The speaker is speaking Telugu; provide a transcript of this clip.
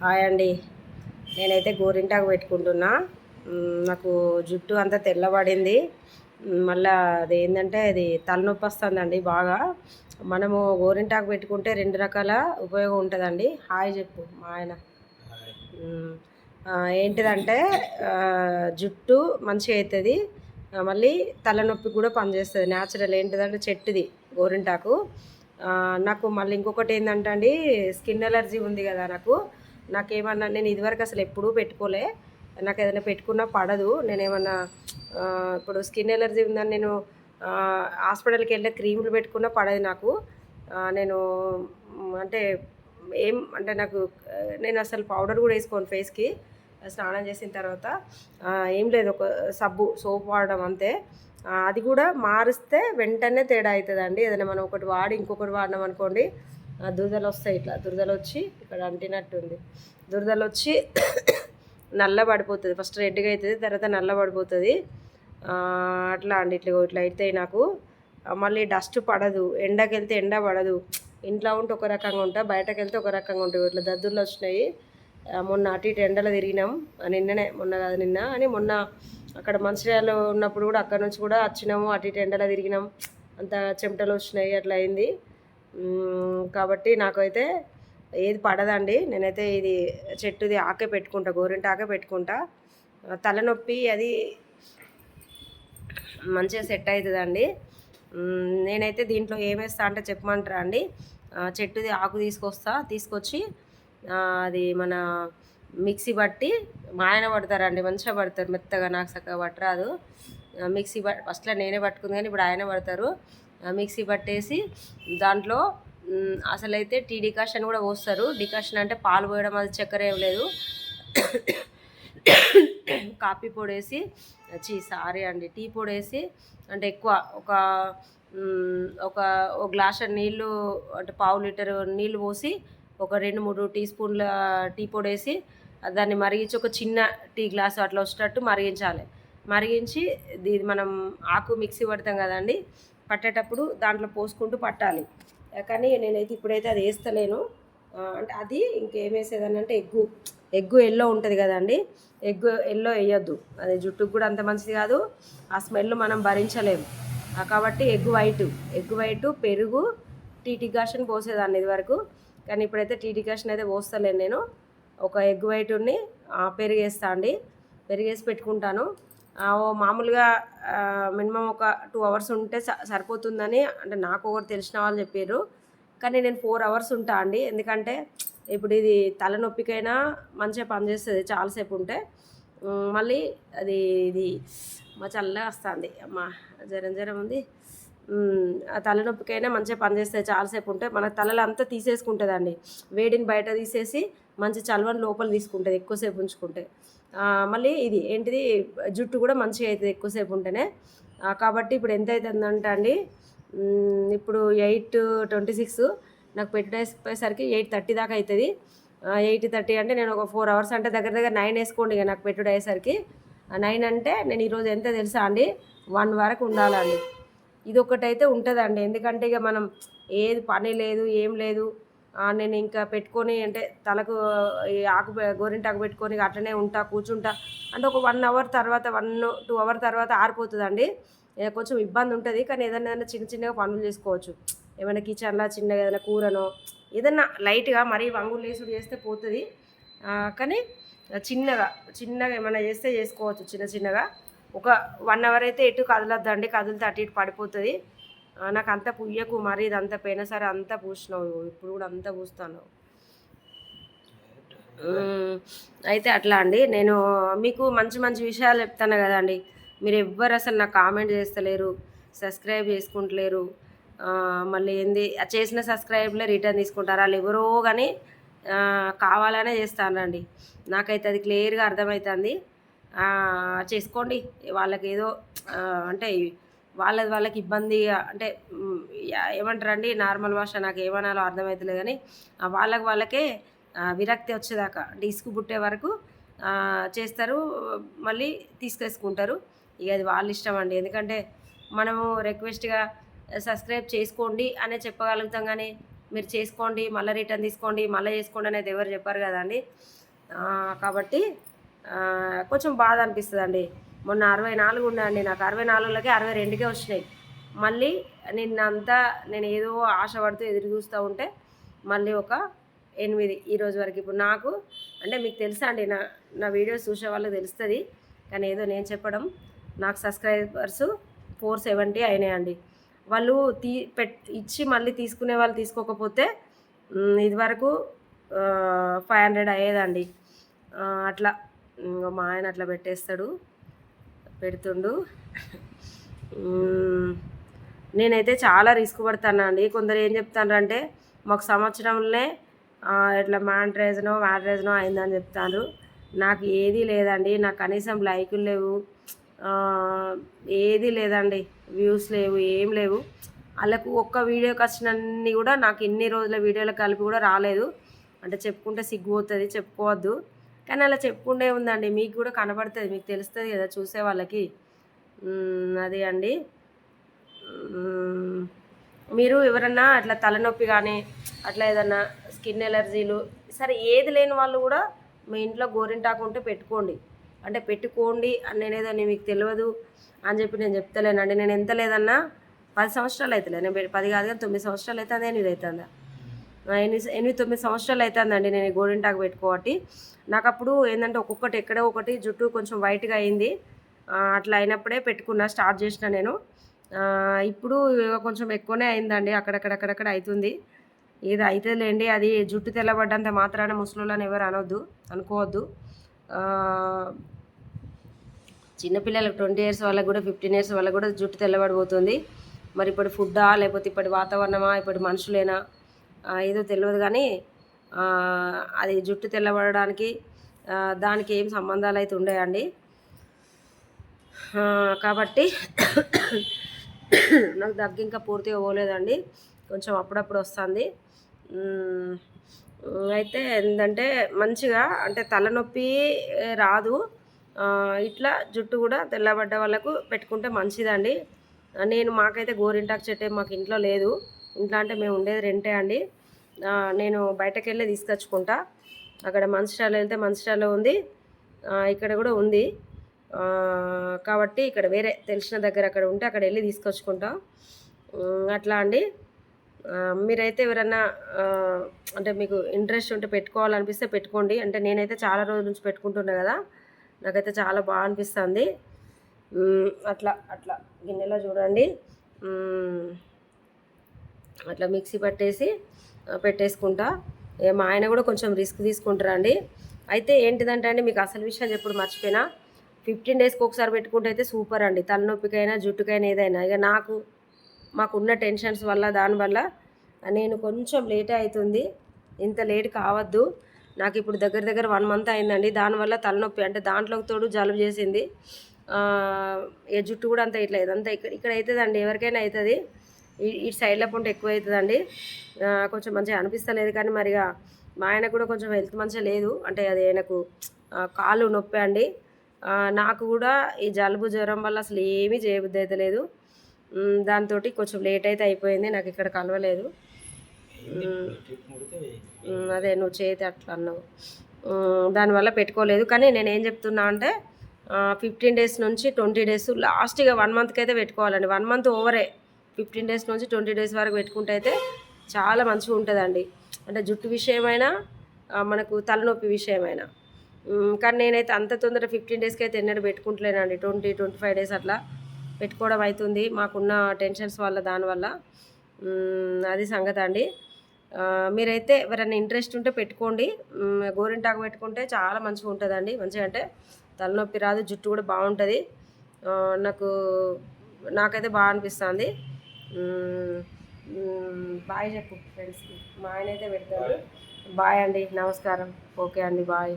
హాయ్ అండి. నేనైతే గోరింటాకు పెట్టుకుంటున్నా. నాకు జుట్టు అంతా తెల్లబడింది. మళ్ళా అదేంటంటే అది తలనొప్పి వస్తుందండి బాగా. మనము గోరింటాకు పెట్టుకుంటే 2 రకాల ఉపయోగం ఉంటుందండి. హాయ్ చెప్పు మా ఆయన. హ్మ్. ఏంటిదంటే జుట్టు మంచిగా అవుతుంది. మళ్ళీ తలనొప్పి కూడా పనిచేస్తుంది. న్యాచురల్ ఏంటిదంటే చెట్టుది గోరింటాకు. నాకు మళ్ళీ ఇంకొకటి ఏంటంటే అండి, స్కిన్ ఎలర్జీ ఉంది కదా నాకు. నాకేమన్నా నేను ఇదివరకు అసలు ఎప్పుడూ పెట్టుకోలే. నాకు ఏదైనా పెట్టుకున్నా పడదు. నేనేమన్నా ఇప్పుడు స్కిన్ ఎలర్జీ ఉందని నేను హాస్పిటల్కి వెళ్ళే క్రీములు పెట్టుకున్నా పడదు నాకు. నేను అంటే అంటే నాకు నేను అసలు పౌడర్ కూడా వేసుకోను ఫేస్కి. స్నానం చేసిన తర్వాత ఏం లేదు, ఒక సోప్ వాడడం అంతే. అది కూడా మారిస్తే వెంటనే తేడా అవుతుందండి. ఏదైనా మనం ఒకటి వాడి ఇంకొకటి వాడినాం అనుకోండి, దురదలు వస్తాయి. ఇట్లా దురదలు వచ్చి ఇక్కడ అంటినట్టుంది. దురదలు వచ్చి నల్ల పడిపోతుంది. ఫస్ట్ రెడ్గా అవుతుంది, తర్వాత నల్ల పడిపోతుంది. అట్లా అండి. ఇట్లా అవుతాయి నాకు. మళ్ళీ డస్ట్ పడదు, ఎండకి వెళ్తే ఎండ పడదు. ఇంట్లో ఉంటే ఒక రకంగా ఉంటా, బయటకు వెళ్తే ఒక రకంగా ఉంటాయి. ఇట్లా దద్దుర్లు వచ్చినాయి. మొన్న అటు ఇటు ఎండలో తిరిగినాం. మొన్న కాదు నిన్న అని మొన్న అక్కడ మంచిర్యాలలో ఉన్నప్పుడు కూడా అక్కడ నుంచి కూడా వచ్చినాము. అటు ఇటు ఎండలో తిరిగినాం. అంత చెమటలు వచ్చినాయి, అట్లా అయింది. కాబట్టి నాకైతే ఏది పడదండి. నేనైతే ఇది చెట్టుది ఆకే పెట్టుకుంటా, గోరింటాకే పెట్టుకుంటా. తలనొప్పి అది మంచిగా సెట్ అవుతుందండి. నేనైతే దీంట్లో ఏమేస్తా అంటే చెప్పమంటారా అండి? చెట్టుది ఆకు తీసుకొచ్చి అది మన మిక్సీ పట్టి, మా ఆయన పడతారండి, మంచిగా పడతారు మెత్తగా. నాకు చక్కగా పట్టరాదు. ఫస్ట్లో నేనే పట్టుకుంది కానీ ఇప్పుడు ఆయన పడతారు. మిక్సీ పట్టేసి దాంట్లో అసలైతే టీ డికాషన్ కూడా పోస్తారు. డికాషన్ అంటే పాలు పోయడం, అది చక్కెర ఏం లేదు. కాఫీ పొడి వేసి సారీ అండి, టీ పొడి వేసి, అంటే ఎక్కువ ఒక ఒక గ్లాస్ నీళ్ళు, అంటే పావు లీటరు నీళ్ళు పోసి ఒక 2-3 టీ స్పూన్ల టీ పొడి వేసి దాన్ని మరిగించి ఒక చిన్న టీ గ్లాసు అట్లా వచ్చేటట్టు మరిగించాలి. మరిగించి ఇది మనం ఆకు మిక్సీ పడతాం కదండి, పట్టేటప్పుడు దాంట్లో పోసుకుంటూ పట్టాలి. కానీ నేనైతే ఇప్పుడైతే అది వేస్తలేను. అంటే అది ఇంకేం వేసేదాన్ని అంటే ఎగ్గు ఎల్లో ఉంటుంది కదండి, ఎగ్గు ఎల్లో వేయొద్దు. అది జుట్టుకు కూడా అంత మంచిది కాదు. ఆ స్మెల్ మనం భరించలేము. కాబట్టి ఎగ్ వైట్ పెరుగు, టీ డికాషన్ పోసేదాన్ని ఇది వరకు. కానీ ఇప్పుడైతే టీ డికాషన్ అయితే పోస్తలేను నేను. ఒక ఎగ్ వైట్ని పెరిగేస్తా అండి, పెరిగేసి పెట్టుకుంటాను. మామూలుగా మినిమం ఒక 2 అవర్స్ ఉంటే సరిపోతుందని అంటే నాకు ఒకరు తెలిసిన వాళ్ళు చెప్పారు. కానీ నేను 4 అవర్స్ ఉంటా అండి. ఎందుకంటే ఇప్పుడు ఇది తలనొప్పికైనా మంచిగా పనిచేస్తుంది చాలాసేపు ఉంటే. మళ్ళీ ఇది మా చల్లగా వస్తుంది, అమ్మ జ్వరం ఉంది. ఆ తలనొప్పికైనా మంచిగా పనిచేస్తుంది చాలాసేపు ఉంటే. మన తలలో అంతా తీసేసుకుంటుందండి, వేడిని బయట తీసేసి మంచి చలవని లోపల తీసుకుంటుంది ఎక్కువసేపు ఉంచుకుంటే. మళ్ళీ ఇది ఏంటిది, జుట్టు కూడా మంచిగా అవుతుంది ఎక్కువసేపు ఉంటేనే. కాబట్టి ఇప్పుడు ఎంత అవుతుందంటే అండి, ఇప్పుడు 8:26, నాకు పెట్టేసరికి 8:30 దాకా అవుతుంది. 8:30 అంటే నేను ఒక 4 అవర్స్ అంటే దగ్గర 9 వేసుకోండి. ఇక నాకు పెట్టుడు అయ్యేసరికి 9 అంటే నేను ఈరోజు ఎంత తెలుసా అండి, 1 వరకు ఉండాలండి. ఇది ఒకటైతే ఉంటుందండి. ఎందుకంటే ఇక మనం ఏది పని లేదు, ఏం లేదు, నేను ఇంకా పెట్టుకొని అంటే తలకు ఈ గోరింటాకు పెట్టుకొని అట్లనే కూర్చుంటా అంటే ఒక 1 అవర్ తర్వాత, 1-2 అవర్ తర్వాత ఆరిపోతుందండి. కొంచెం ఇబ్బంది ఉంటుంది. కానీ ఏదైనా చిన్నగా పనులు చేసుకోవచ్చు. ఏమైనా కిచెన్లో చిన్నగా ఏదైనా కూరనో ఏదన్నా లైట్గా మరీ వంగులు లేసుడు చేస్తే పోతుంది. కానీ చిన్నగా ఏమైనా చేస్తే చేసుకోవచ్చు చిన్నగా. ఒక 1 అవర్ అయితే ఎటు కదలొద్దండి, కదిలితే అటు ఇటు పడిపోతుంది. నాకు అంతా పుయ్యకు, మరి ఇదంతా పోయినా సరే అంతా పూసినావు, ఇప్పుడు కూడా అంతా పూస్తాను. అయితే అట్లా అండి. నేను మీకు మంచి విషయాలు చెప్తాను కదండి, మీరు ఎవ్వరు అసలు నాకు కామెంట్ చేస్తలేరు, సబ్స్క్రైబ్ చేసుకుంటలేరు. మళ్ళీ ఏంది చేసిన సబ్స్క్రైబ్లే రిటర్న్ తీసుకుంటారు. వాళ్ళు ఎవరో కానీ కావాలనే చేస్తానండి. నాకైతే అది క్లియర్గా అర్థమవుతుంది. చేసుకోండి. వాళ్ళకి ఏదో అంటే వాళ్ళకి ఇబ్బంది అంటే ఏమంటారండి, నార్మల్ భాష నాకు ఏమనాలో అర్థమవుతలేదు. కానీ వాళ్ళకే విరక్తి వచ్చేదాకా, డిస్క్ పుట్టే వరకు చేస్తారు, మళ్ళీ తీసుకేసుకుంటారు. ఇక అది వాళ్ళ ఇష్టం అండి. ఎందుకంటే మనము రిక్వెస్ట్గా సబ్స్క్రైబ్ చేసుకోండి అనే చెప్పగలుగుతాం. కానీ మీరు చేసుకోండి, మళ్ళీ రిటర్న్ తీసుకోండి, మళ్ళీ చేసుకోండి అనేది ఎవరు చెప్పారు కదండి. కాబట్టి కొంచెం బాధ అనిపిస్తుందండి. మొన్న 64 ఉన్నాయండి, నాకు 64లోకి 62కే వచ్చినాయి. మళ్ళీ నిన్నంతా నేను ఏదో ఆశపడుతూ ఎదురు చూస్తూ ఉంటే మళ్ళీ ఒక 8 ఈరోజు వరకు. ఇప్పుడు నాకు అంటే మీకు తెలుసా అండి, నా వీడియోస్ చూసే వాళ్ళకి తెలుస్తుంది, కానీ ఏదో నేను చెప్పడం. నాకు సబ్స్క్రైబర్స్ 470 అయినాయండి. వాళ్ళు ఇచ్చి మళ్ళీ తీసుకునే వాళ్ళు తీసుకోకపోతే ఇదివరకు 500 అయ్యేదండి. అట్లా మా ఆయన అట్లా పెడుతుండు. నేనైతే చాలా రిస్క్ పడుతానండి. కొందరు ఏం చెప్తానంటే మాకు సంవత్సరంలోనే ఇట్లా మ్యాట్రేజ్నో అయిందని చెప్తారు. నాకు ఏదీ లేదండి, నాకు కనీసం లైకులు లేవు, ఏదీ లేదండి, వ్యూస్ లేవు, ఏం లేవు. వాళ్ళకు ఒక్క వీడియోకి వచ్చినన్ని కూడా నాకు ఇన్ని రోజుల వీడియోలు కలిపి కూడా రాలేదు. అంటే చెప్పుకుంటే సిగ్గుపోతుంది, చెప్పుకోవద్దు, కానీ అలా చెప్పుకుంటే ఉందండి, మీకు కూడా కనబడుతుంది, మీకు తెలుస్తుంది కదా చూసే వాళ్ళకి. అది అండి. మీరు ఎవరన్నా అట్లా తలనొప్పి కానీ అట్లా ఏదన్నా స్కిన్ ఎలర్జీలు సరే ఏది లేని వాళ్ళు కూడా మీ ఇంట్లో గోరింటాకు ఉంటే పెట్టుకోండి. అంటే పెట్టుకోండి అని నేనేదో మీకు తెలియదు అని చెప్పి నేను చెప్తలేనండి. నేను ఎంత లేదన్నా 10 సంవత్సరాలు అవుతలే, నేను 10 కాదు కానీ 9 సంవత్సరాలు అవుతుంది, 8 అవుతుందా, 8-9 సంవత్సరాలు అవుతుందండి నేను గోరింటాకు పెట్టుకోబట్టి. నాకు అప్పుడు ఏంటంటే ఒక్కొక్కటి ఎక్కడో ఒకటి జుట్టు కొంచెం వైట్గా అయింది. అట్లా అయినప్పుడే పెట్టుకున్నా, స్టార్ట్ చేసిన నేను. ఇప్పుడు కొంచెం ఎక్కువనే అయిందండి, అక్కడక్కడ అవుతుంది. ఏది అవుతుందిలేండి, అది జుట్టు తెల్లబడ్డంత మాత్రాన ముసలోళ్ళని ఎవరు అనుకోవద్దు. చిన్నపిల్లలకు 20 ఇయర్స్ వాళ్ళకు కూడా 15 ఇయర్స్ వాళ్ళకు కూడా జుట్టు తెల్లబడిపోతుంది. మరి ఇప్పుడు ఫుడ్డా లేకపోతే ఇప్పటి వాతావరణమా ఇప్పటి మనుషులేనా ఏదో తెలియదు, కానీ అది జుట్టు తెల్లబడడానికి దానికి ఏం సంబంధాలు అయితే ఉండేయండి. కాబట్టి నాకు దగ్గు ఇంకా పూర్తిగా పోలేదండి, కొంచెం అప్పుడప్పుడు వస్తుంది. అయితే ఏంటంటే మంచిగా అంటే తలనొప్పి రాదు, ఇట్లా జుట్టు కూడా తెల్లబడ్డ వాళ్ళకు పెట్టుకుంటే మంచిదండి. మాకైతే గోరింటాకు చెట్టే మాకు ఇంట్లో లేదు. ఇంట్లో అంటే మేము ఉండేది రెంటే అండి. నేను బయటకు వెళ్ళి తీసుకొచ్చుకుంటా. అక్కడ మంచిర్యాల వెళ్తే మంచిర్యాలలో ఉంది, ఇక్కడ కూడా ఉంది. కాబట్టి ఇక్కడ వేరే తెలిసిన దగ్గర అక్కడ ఉంటే అక్కడ వెళ్ళి తీసుకొచ్చుకుంటాం. అట్లా అండి. మీరైతే ఎవరన్నా అంటే మీకు ఇంట్రెస్ట్ ఉంటే పెట్టుకోవాలనిపిస్తే పెట్టుకోండి. అంటే నేనైతే చాలా రోజుల నుంచి పెట్టుకుంటున్నా కదా, నాకైతే చాలా బాగా అనిపిస్తుంది. అట్లా గిన్నెలో చూడండి, అట్లా మిక్సీ పట్టేసి పెట్టేసుకుంటా. మా ఆయన కూడా కొంచెం రిస్క్ తీసుకుంటారండి. అయితే ఏంటిదంటే అండి, మీకు అసలు విషయం చెప్పుడు మర్చిపోయినా, 15 డేస్కి ఒకసారి పెట్టుకుంటే అయితే సూపర్ అండి, తలనొప్పికైనా జుట్టుకైనా ఏదైనా. ఇక మాకున్న టెన్షన్స్ వల్ల దానివల్ల నేను కొంచెం లేటే అవుతుంది. ఇంత లేట్ కావద్దు. నాకు ఇప్పుడు దగ్గర 1 మంత్ అయిందండి. దానివల్ల తలనొప్పి అంటే దాంట్లోకి తోడు జలుబు చేసింది. ఏ జుట్టు కూడా అంత ఇట్లా ఇదంతా ఇక్కడ అవుతుందండి, ఎవరికైనా అవుతుంది. ఈ సైడ్లో పొంటే ఎక్కువ అవుతుందండి. కొంచెం మంచిగా అనిపిస్తలేదు, కానీ మరిగా మా ఆయన కూడా కొంచెం హెల్త్ మంచిగా లేదు, అంటే అది ఆయనకు కాలు నొప్పి అండి. నాకు కూడా ఈ జలుబు జ్వరం వల్ల అసలు ఏమీ చేయబుద్ధి అయితే లేదు. దాంతో కొంచెం లేట్ అయితే అయిపోయింది, నాకు ఇక్కడ కలవలేదు. అదే నువ్వు చేతి అట్లా అన్నావు, దానివల్ల పెట్టుకోలేదు. కానీ నేనేం చెప్తున్నా అంటే 15 డేస్ నుంచి 20 డేస్ లాస్ట్గా 1 మంత్కి అయితే పెట్టుకోవాలండి. 1 మంత్ ఓవరే, 15 డేస్ నుంచి 20 డేస్ వరకు పెట్టుకుంటే అయితే చాలా మంచిగా ఉంటుందండి. అంటే జుట్టు విషయమైనా మనకు తలనొప్పి విషయమైనా. కానీ నేనైతే అంత తొందర 15 డేస్కి అయితే ఎన్నడూ పెట్టుకుంటలేనండి. 20-25 డేస్ అట్లా పెట్టుకోవడం అవుతుంది, మాకున్న టెన్షన్స్ వల్ల దానివల్ల. అది సంగతి అండి. మీరైతే ఎవరైనా ఇంట్రెస్ట్ ఉంటే పెట్టుకోండి. గోరింటాకు పెట్టుకుంటే చాలా మంచిగా ఉంటుందండి. మంచిగా అంటే తలనొప్పి రాదు, జుట్టు కూడా బాగుంటుంది. నాకైతే బాగా అనిపిస్తుంది. బాయ్ చెప్పు ఫ్రెండ్స్కి. మా ఆయన అయితే పెడతాడు. బాయ్ అండి, నమస్కారం. ఓకే అండి, బాయ్.